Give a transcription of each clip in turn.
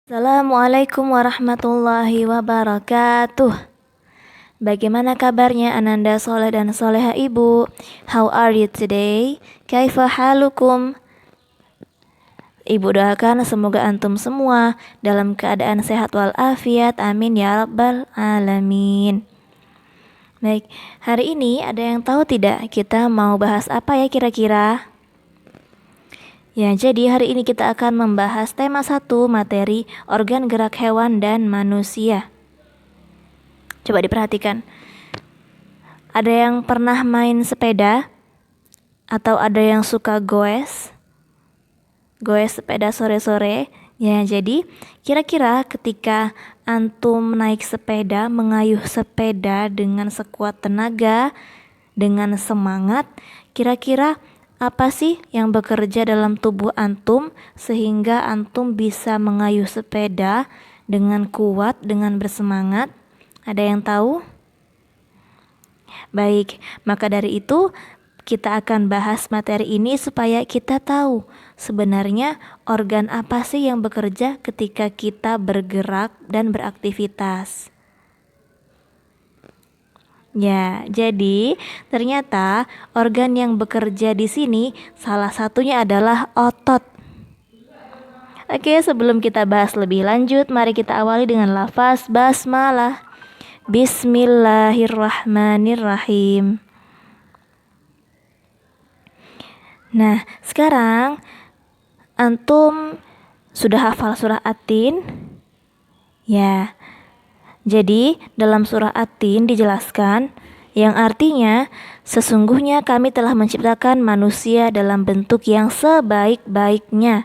Assalamualaikum warahmatullahi wabarakatuh. Bagaimana kabarnya Ananda Soleh dan Soleha Ibu? How are you today? Kaifa halukum? Ibu doakan semoga antum semua dalam keadaan sehat walafiat. Amin ya rabbal alamin. Baik, hari ini ada yang tahu tidak kita mau bahas apa ya kira-kira? Ya, jadi hari ini kita akan membahas tema 1, materi organ gerak hewan dan manusia. Coba diperhatikan. Ada yang pernah main sepeda? Atau ada yang suka goes? Goes sepeda sore-sore? Ya, jadi kira-kira ketika antum naik sepeda, mengayuh sepeda dengan sekuat tenaga, dengan semangat, kira-kira apa sih yang bekerja dalam tubuh antum sehingga antum bisa mengayuh sepeda dengan kuat, dengan bersemangat? Ada yang tahu? Baik, maka dari itu kita akan bahas materi ini supaya kita tahu sebenarnya organ apa sih yang bekerja ketika kita bergerak dan beraktivitas. Ya, jadi ternyata organ yang bekerja di sini salah satunya adalah otot. Oke, sebelum kita bahas lebih lanjut, mari kita awali dengan lafaz basmalah. Bismillahirrahmanirrahim. Nah, sekarang antum sudah hafal surah At-Tin? Ya. Jadi, dalam surah At-Tin dijelaskan yang artinya sesungguhnya kami telah menciptakan manusia dalam bentuk yang sebaik-baiknya.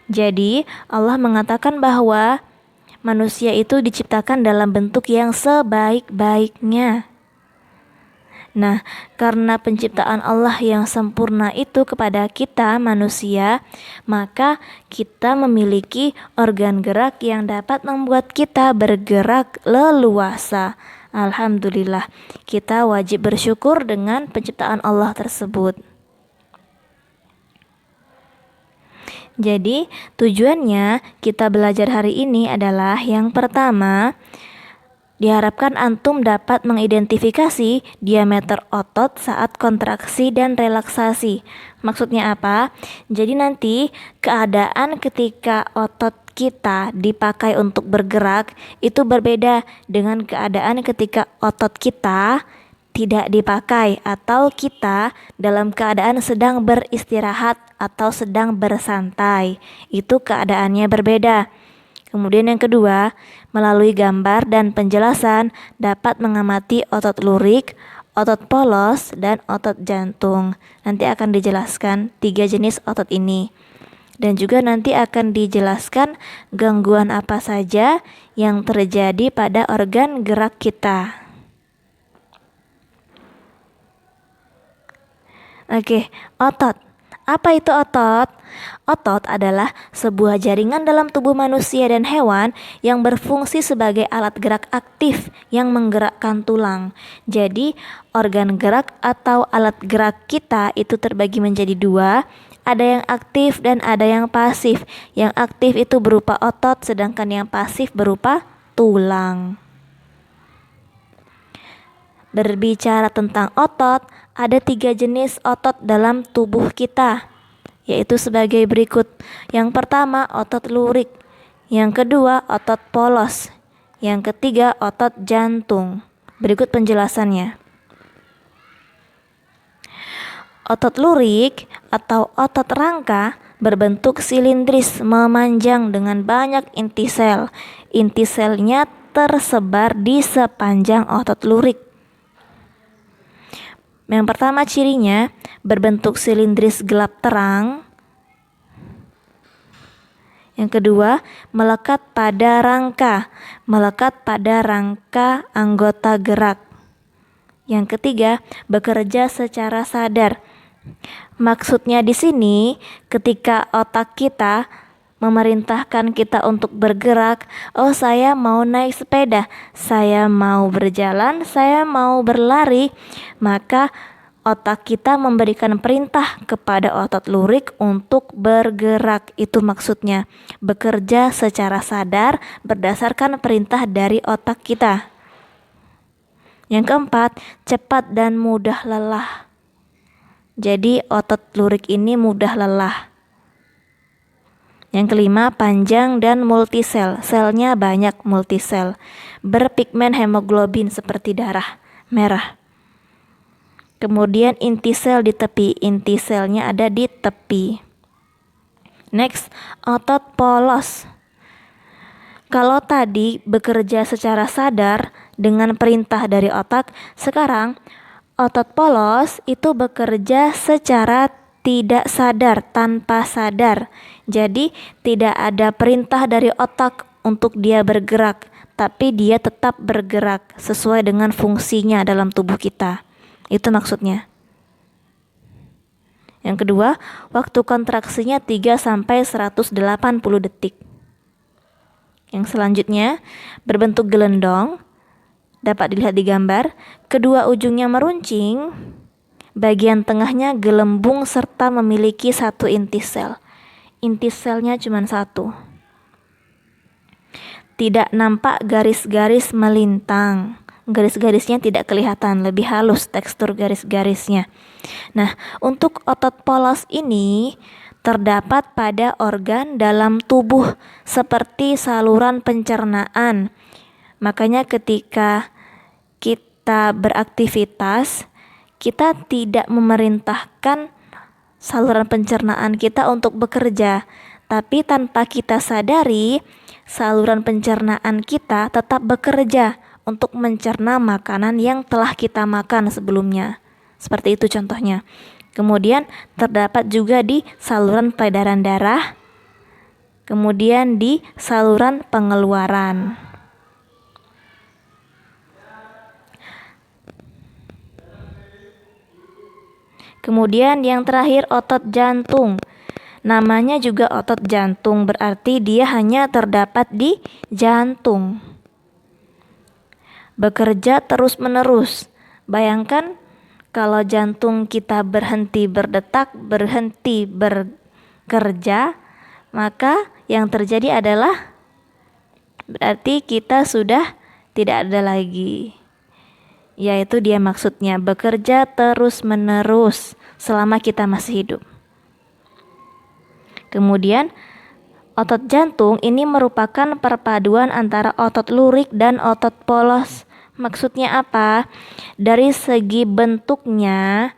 Jadi, Allah mengatakan bahwa manusia itu diciptakan dalam bentuk yang sebaik-baiknya. Nah, karena penciptaan Allah yang sempurna itu kepada kita manusia, maka kita memiliki organ gerak yang dapat membuat kita bergerak leluasa. Alhamdulillah, kita wajib bersyukur dengan penciptaan Allah tersebut. Jadi, tujuannya kita belajar hari ini adalah yang pertama, diharapkan antum dapat mengidentifikasi diameter otot saat kontraksi dan relaksasi. Maksudnya apa? Jadi nanti keadaan ketika otot kita dipakai untuk bergerak itu berbeda dengan keadaan ketika otot kita tidak dipakai atau kita dalam keadaan sedang beristirahat atau sedang bersantai. Itu keadaannya berbeda. Kemudian yang kedua, melalui gambar dan penjelasan dapat mengamati otot lurik, otot polos, dan otot jantung. Nanti akan dijelaskan 3 jenis otot ini. Dan juga nanti akan dijelaskan gangguan apa saja yang terjadi pada organ gerak kita. Oke, otot. Apa itu otot? Otot adalah sebuah jaringan dalam tubuh manusia dan hewan yang berfungsi sebagai alat gerak aktif yang menggerakkan tulang. Jadi, organ gerak atau alat gerak kita itu terbagi menjadi 2. Ada yang aktif dan ada yang pasif. Yang aktif itu berupa otot, sedangkan yang pasif berupa tulang. Berbicara tentang otot, ada 3 jenis otot dalam tubuh kita, yaitu sebagai berikut. Yang pertama, otot lurik. Yang kedua, otot polos. Yang ketiga, otot jantung. Berikut penjelasannya. Otot lurik atau otot rangka berbentuk silindris memanjang dengan banyak inti sel. Inti selnya tersebar di sepanjang otot lurik. Yang pertama cirinya berbentuk silindris gelap terang. Yang kedua, melekat pada rangka anggota gerak. Yang ketiga, bekerja secara sadar. Maksudnya di sini, ketika otak kita memerintahkan kita untuk bergerak, oh saya mau naik sepeda, saya mau berjalan, saya mau berlari, maka otak kita memberikan perintah kepada otot lurik untuk bergerak. Itu maksudnya, bekerja secara sadar berdasarkan perintah dari otak kita. Yang keempat, cepat dan mudah lelah. Jadi otot lurik ini mudah lelah. Yang kelima, panjang dan multisel. Selnya banyak, multisel. Berpigmen hemoglobin seperti darah merah. Kemudian inti sel di tepi. Inti selnya ada di tepi. Next, otot polos. Kalau tadi bekerja secara sadar dengan perintah dari otak, sekarang otot polos itu bekerja secara tidak sadar, tanpa sadar. Jadi tidak ada perintah dari otak untuk dia bergerak, tapi dia tetap bergerak sesuai dengan fungsinya dalam tubuh kita. Itu maksudnya. Yang kedua, waktu kontraksinya 3-180 detik. Yang selanjutnya, berbentuk gelendong, dapat dilihat di gambar. Kedua ujungnya meruncing, bagian tengahnya gelembung serta memiliki satu inti sel. Inti selnya cuma satu. Tidak nampak garis-garis melintang. Garis-garisnya tidak kelihatan, lebih halus tekstur garis-garisnya. Nah, untuk otot polos ini terdapat pada organ dalam tubuh seperti saluran pencernaan. Makanya ketika kita beraktivitas, kita tidak memerintahkan saluran pencernaan kita untuk bekerja, tapi tanpa kita sadari, saluran pencernaan kita tetap bekerja untuk mencerna makanan yang telah kita makan sebelumnya. Seperti itu contohnya. Kemudian terdapat juga di saluran peredaran darah, kemudian di saluran pengeluaran. Kemudian yang terakhir, otot jantung. Namanya juga otot jantung, berarti dia hanya terdapat di jantung. Bekerja terus-menerus. Bayangkan kalau jantung kita berhenti berdetak, berhenti bekerja, maka yang terjadi adalah berarti kita sudah tidak ada lagi. Yaitu dia maksudnya bekerja terus-menerus selama kita masih hidup. Kemudian otot jantung ini merupakan perpaduan antara otot lurik dan otot polos. Maksudnya apa? Dari segi bentuknya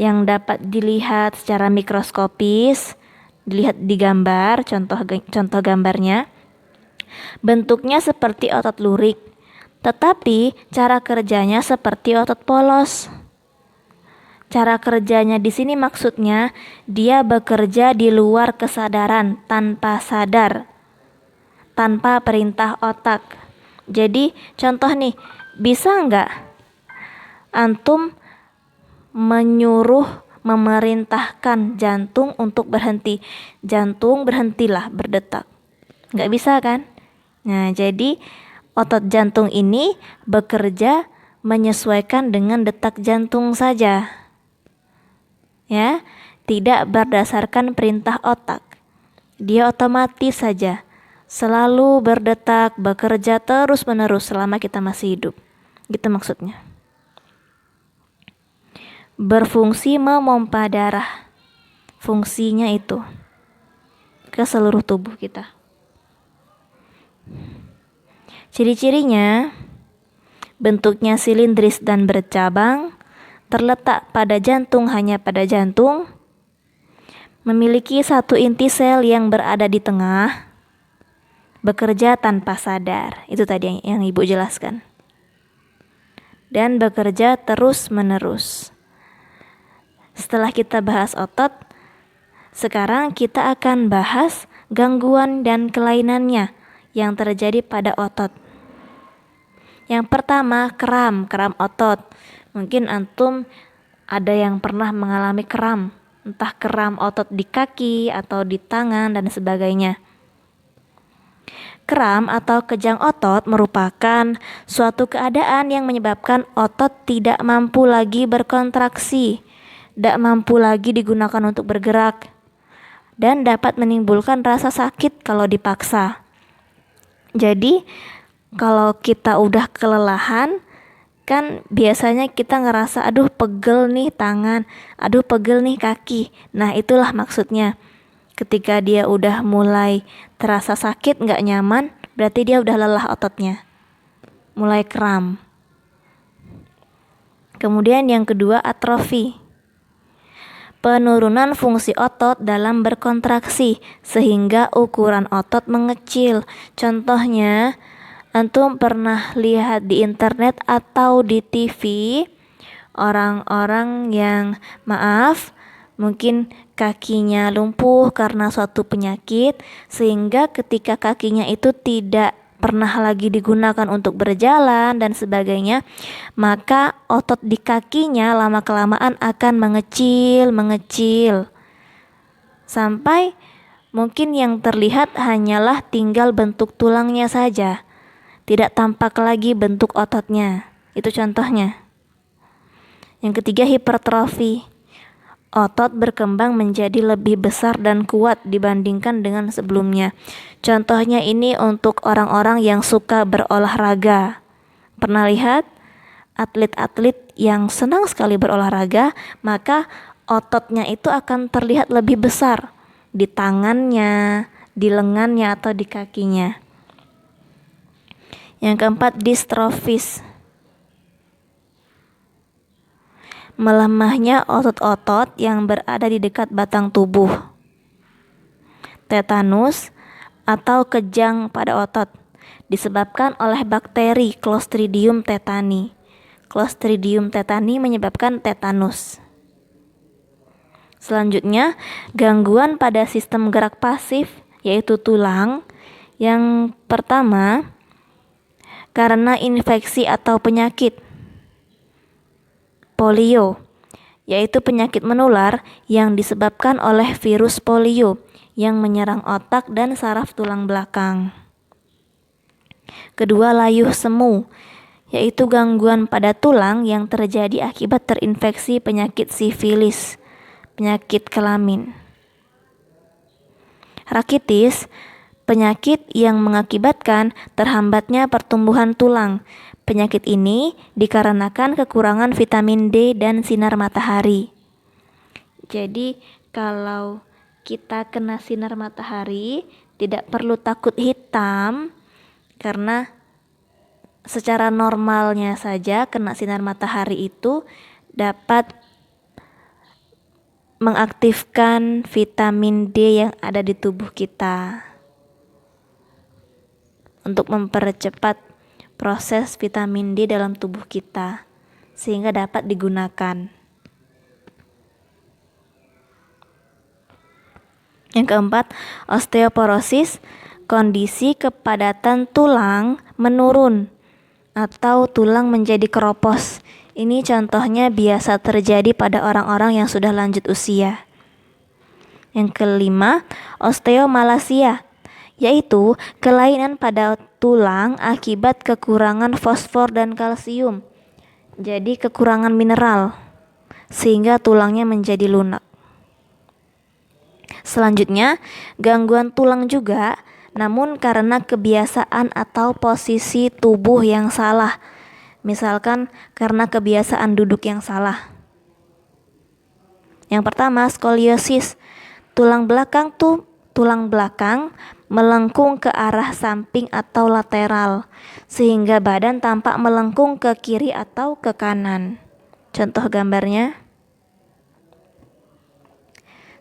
yang dapat dilihat secara mikroskopis, dilihat di gambar, contoh gambarnya. Bentuknya seperti otot lurik, tetapi cara kerjanya seperti otot polos. Cara kerjanya di sini maksudnya dia bekerja di luar kesadaran, tanpa sadar, tanpa perintah otak. Jadi contoh nih, bisa nggak antum memerintahkan jantung untuk berhenti? Jantung berhentilah berdetak. Nggak bisa kan? Nah, jadi otot jantung ini bekerja menyesuaikan dengan detak jantung saja. Ya, tidak berdasarkan perintah otak. Dia otomatis saja selalu berdetak, bekerja terus-menerus selama kita masih hidup. Gitu maksudnya. Berfungsi memompa darah. Fungsinya itu ke seluruh tubuh kita. Ciri-cirinya bentuknya silindris dan bercabang, terletak pada jantung, hanya pada jantung, memiliki satu inti sel yang berada di tengah, bekerja tanpa sadar. Itu tadi yang Ibu jelaskan. Dan bekerja terus-menerus. Setelah kita bahas otot, sekarang kita akan bahas gangguan dan kelainannya yang terjadi pada otot. Yang pertama, kram otot. Mungkin antum ada yang pernah mengalami kram, entah kram otot di kaki atau di tangan dan sebagainya. Kram atau kejang otot merupakan suatu keadaan yang menyebabkan otot tidak mampu lagi berkontraksi, tidak mampu lagi digunakan untuk bergerak, dan dapat menimbulkan rasa sakit kalau dipaksa. Jadi, kalau kita udah kelelahan, kan biasanya kita ngerasa aduh pegel nih tangan, aduh pegel nih kaki. Nah, itulah maksudnya. Ketika dia udah mulai terasa sakit, nggak nyaman, berarti dia udah lelah ototnya, mulai kram. Kemudian yang kedua, atrofi. Penurunan fungsi otot dalam berkontraksi sehingga ukuran otot mengecil. Contohnya, antum pernah lihat di internet atau di TV orang-orang yang mungkin kakinya lumpuh karena suatu penyakit, sehingga ketika kakinya itu tidak pernah lagi digunakan untuk berjalan dan sebagainya, maka otot di kakinya lama-kelamaan akan mengecil sampai mungkin yang terlihat hanyalah tinggal bentuk tulangnya saja, tidak tampak lagi bentuk ototnya. Itu contohnya. Yang ketiga, hipertrofi. Otot berkembang menjadi lebih besar dan kuat dibandingkan dengan sebelumnya. Contohnya ini untuk orang-orang yang suka berolahraga. Pernah lihat atlet-atlet yang senang sekali berolahraga, maka ototnya itu akan terlihat lebih besar di tangannya, di lengannya atau di kakinya. Yang keempat, distrofis. Melemahnya otot-otot yang berada di dekat batang tubuh. Tetanus atau kejang pada otot disebabkan oleh bakteri Clostridium tetani. Clostridium tetani menyebabkan tetanus. Selanjutnya, gangguan pada sistem gerak pasif, yaitu tulang. Yang pertama, karena infeksi atau penyakit. Polio, yaitu penyakit menular yang disebabkan oleh virus polio yang menyerang otak dan saraf tulang belakang. Kedua, layuh semu, yaitu gangguan pada tulang yang terjadi akibat terinfeksi penyakit sifilis, penyakit kelamin. Rakitis, penyakit yang mengakibatkan terhambatnya pertumbuhan tulang. Penyakit ini dikarenakan kekurangan vitamin D dan sinar matahari. Jadi kalau kita kena sinar matahari, tidak perlu takut hitam, karena secara normalnya saja kena sinar matahari itu dapat mengaktifkan vitamin D yang ada di tubuh kita untuk mempercepat proses vitamin D dalam tubuh kita sehingga dapat digunakan. Yang keempat, osteoporosis, kondisi kepadatan tulang menurun atau tulang menjadi keropos. Ini contohnya biasa terjadi pada orang-orang yang sudah lanjut usia. Yang kelima, osteomalasia, yaitu kelainan pada tulang akibat kekurangan fosfor dan kalsium. Jadi kekurangan mineral sehingga tulangnya menjadi lunak. Selanjutnya, gangguan tulang juga, namun karena kebiasaan atau posisi tubuh yang salah. Misalkan karena kebiasaan duduk yang salah. Yang pertama, skoliosis. Tulang belakang melengkung ke arah samping atau lateral, sehingga badan tampak melengkung ke kiri atau ke kanan. Contoh gambarnya.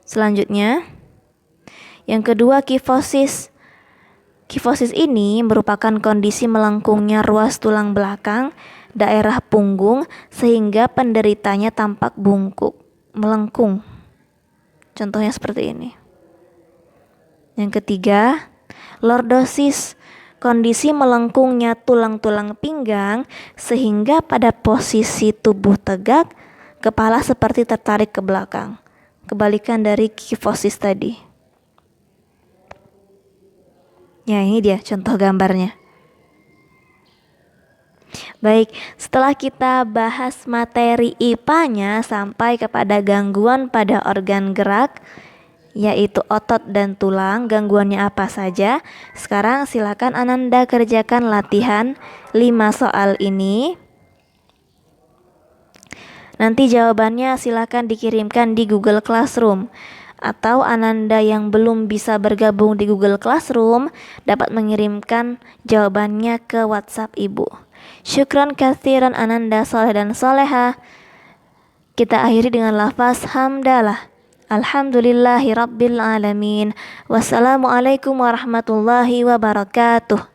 Selanjutnya, yang kedua, kifosis. Kifosis ini merupakan kondisi melengkungnya ruas tulang belakang, daerah punggung, sehingga penderitanya tampak bungkuk, melengkung. Contohnya seperti ini. Yang ketiga, lordosis. Kondisi melengkungnya tulang-tulang pinggang sehingga pada posisi tubuh tegak, kepala seperti tertarik ke belakang. Kebalikan dari kifosis tadi. Ya, ini dia contoh gambarnya. Baik, setelah kita bahas materi IPA-nya sampai kepada gangguan pada organ gerak, yaitu otot dan tulang, gangguannya apa saja. Sekarang silakan Ananda kerjakan latihan 5 soal ini. Nanti jawabannya silakan dikirimkan di Google Classroom. Atau Ananda yang belum bisa bergabung di Google Classroom dapat mengirimkan jawabannya ke WhatsApp Ibu. Syukran katsiran Ananda soleh dan soleha. Kita akhiri dengan lafaz hamdalah. Alhamdulillahi rabbil alamin. Wassalamualaikum warahmatullahi wabarakatuh.